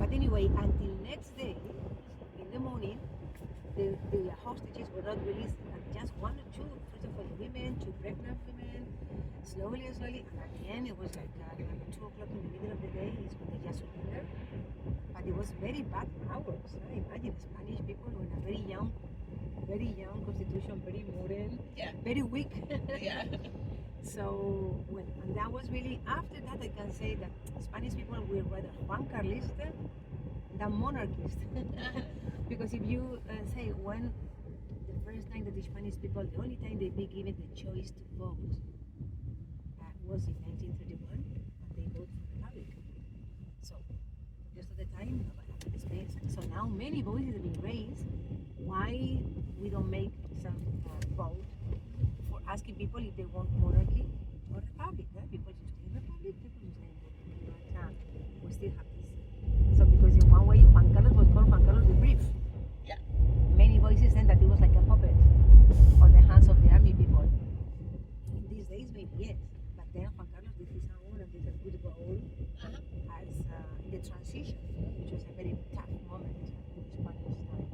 But anyway, until next day, in the morning, the hostages were not released, and just one or two, first of all, women, two pregnant women, slowly, and at the end it was like 2 o'clock in the middle of the day is when they just surrendered. But it was very bad hours. Imagine Spanish people were in a very young constitution, very modern, very weak. Yeah. So and that was really, after that I can say that Spanish people were rather Juan Carlista than monarchist. Because if you say when the first time that the Spanish people, the only time they be given the choice to vote was in 1931, and they voted for the Republic. So just at the time, nobody had space. So now many voices have been raised. Why we don't make some vote for asking people if they want monarchy or republic? People should stay in republic, people should stay in monarchy. But we still have this. So because in one way Juan Carlos was called Juan Carlos the Brief. Yeah. Many voices said that he was like a puppet on the hands of the army people. In these days maybe yes. But then Juan Carlos did his own and did a good role as in the transition, which was a very tough moment in Spanish time.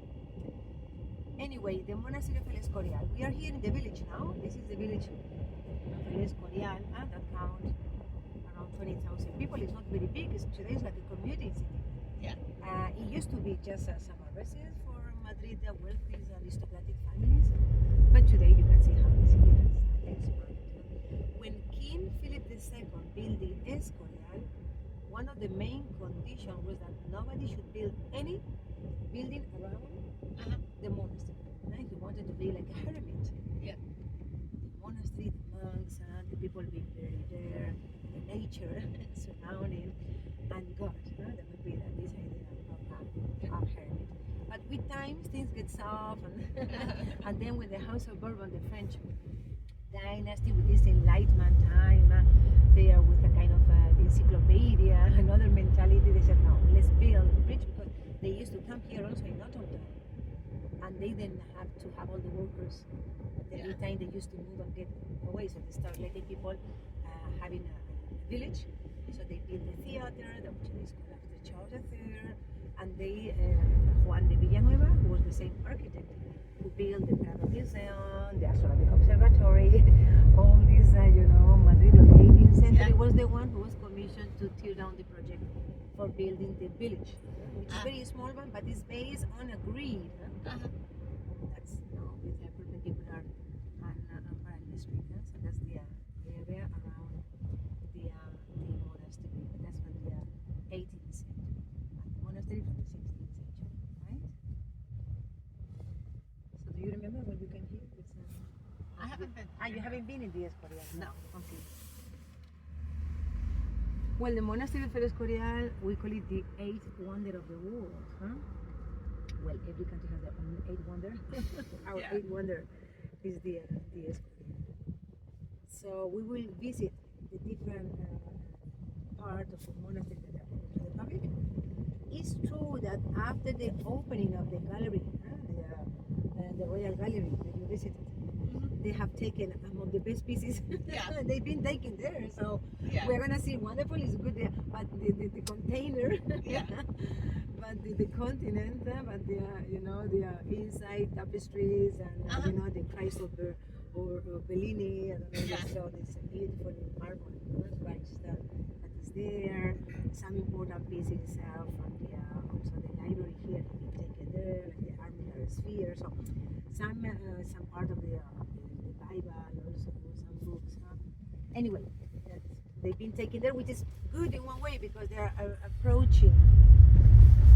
Anyway, the Monasterio of Escorial. We are here in the village now. This is the village of Escorial that counts around 20,000 people. It's not very big. Today it's like a commuting city. Yeah. It used to be just a summer residence for Madrid, wealthy aristocratic families. But today you can see how the city has expanded. When King Philip II built the Escorial, one of the main conditions was that nobody should build any building around the monastery. He wanted to be like a hermit. Yeah. The monastery, the monks, the people being buried there, the nature surrounding, and God. That would be this idea of hermit. But with time, things get soft, and then with the House of Bourbon, the French dynasty, with this Enlightenment time, they are with a kind of encyclopedia, another mentality. They said, no, let's build a bridge, because they used to come here also in autumn time. And they didn't have to have all the workers. Every time they used to move and get away, so they start letting people having a village. So they built the theater, the which is called after Charles III, and they Juan de Villanueva, who was the same architect, who built the Prado Museum, the Astronomical Observatory, all these, Madrid of the 18th century, was the one who was commissioned to tear down the project for building the village, which is a very small one, but it's based on a grid. That's with a perpendicular and parallel street. So that's the area around the monastery. That's from the 18th century, and the monastery from the 16th century, right? So do you remember when you came here? I haven't been. You haven't been in the Escorial? No. Okay. Well, the Monastery of Escorial, we call it the 8th wonder of the world. Well, every country has their own 8th wonder. Our 8th wonder is the Escorial. So we will visit the different parts of the monastery that are open to the public. It's true that after the opening of the gallery, the Royal Gallery that you visited, they have taken among the best pieces. They've been taken there, so we're gonna see wonderful. It's good, but the container, but the continent, but the inside tapestries and the Christ of or Bellini, and so this beautiful marble that is there. Some important pieces from also the library here have been taken there, like the armillaries sphere. So some part of the Bible, also some books. Anyway, they've been taken there, which is good in one way because they are approaching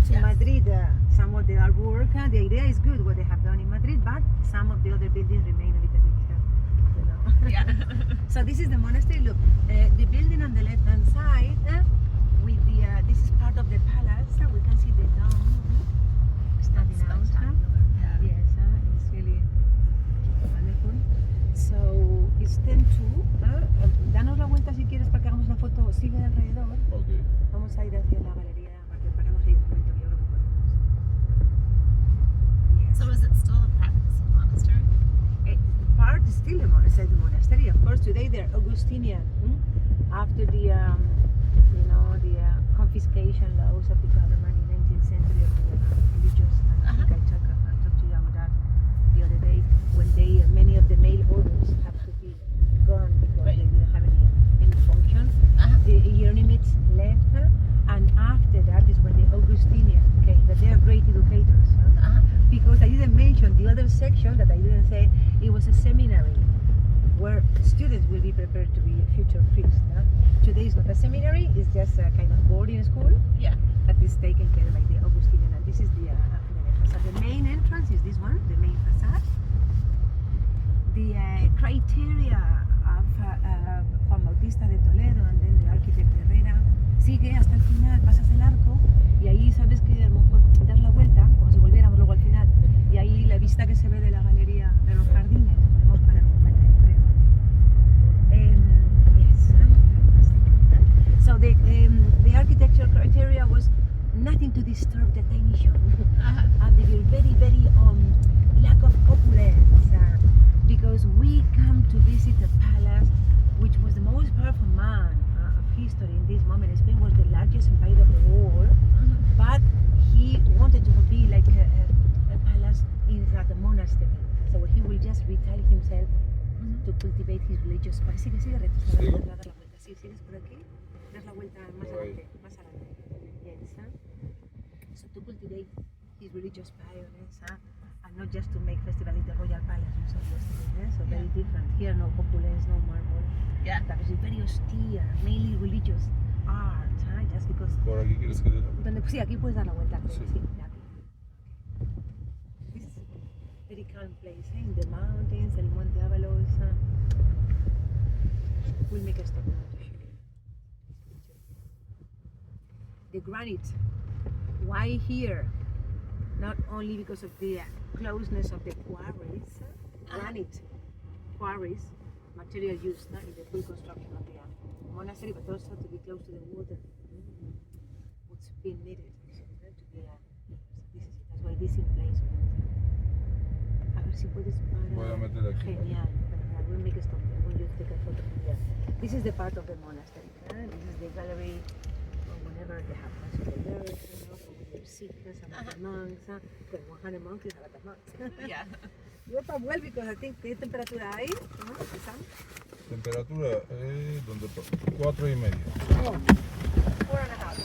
to Madrid some of the artwork. The idea is good what they have done in Madrid, but some of the other buildings remain a little bit, So this is the monastery. Look, the building on the left-hand side with the this is part of the palace. We can see the dome standing out. Yes, it's really wonderful. So it's 10:02. Danos la vuelta si quieres para que hagamos una foto. Sigue alrededor. Okay. Vamos a ir hacia la galería para que paremos ahí un momento. Yo creo que podemos. Yes. So is it still a practicing monastery? Part is still a monastery. Of course, today they're Augustinian. After the confiscation laws of the government in 19th century of the religious. And I think I talked to you about that the other day when many of the male orders have to be gone because they didn't have any function. The Hieronymites left, and after that is when the Augustinians came. That they are great educators. Because I didn't mention the other section that I didn't say. It was a seminary where students will be prepared to be future priests. Today is not a seminary; it's just a kind of boarding school. Yeah. That is taken care by the Augustinian, and this is the facade. The main entrance is this one, the main facade. The criteria of Juan Bautista de Toledo and then the architect Herrera sigue hasta el final, pasas el arco y ahí sabes que a lo mejor das la vuelta, como si volviéramos luego al final, y ahí la vista que se ve de la galería de los jardines, podemos parar un momento, yo creo. Yes, fantastic. So the architectural criteria was nothing to disturb the tension. And they were very, very lack of opulence. Because we come to visit a palace which was the most powerful man of history in this moment. Spain was the largest empire of the world, but he wanted to be like a palace inside a monastery. So he will just retire himself to cultivate his religious spirit. Sigue recto, dar la vuelta. Sí, sigues por aquí, das la vuelta más adelante. Yes, so to cultivate his religious pious, and not just to make festival in the royal palace you saw yesterday. So very different. Here no opulence, no marble. Yeah. That is very austere, mainly religious art, just because. ¿Por aquí quieres que dé la vuelta? Sí, aquí puedes dar la vuelta. Sí. Sí, aquí. This is a very calm place, in the mountains, el Monte Avalos. We'll make a stop now to show you this picture. The granite. Why here? Not only because of the closeness of the quarries, granite quarries, material used in the full construction of the monastery, but also to be close to the water. What's been needed to be this is it. That's why this emplacement. A ver si puedes parar. Voy a meter aquí. Genial. We'll make a stop here. We'll just take a photo from here. This is the part of the monastery. This is the gallery. Whenever they have considered with their seekers and the monks, 100 monks is a lot of monks. Yeah. You're from well because I think ¿qué temperatura hay? Temperatura, ¿dónde? 4:30. Oh, 4.5.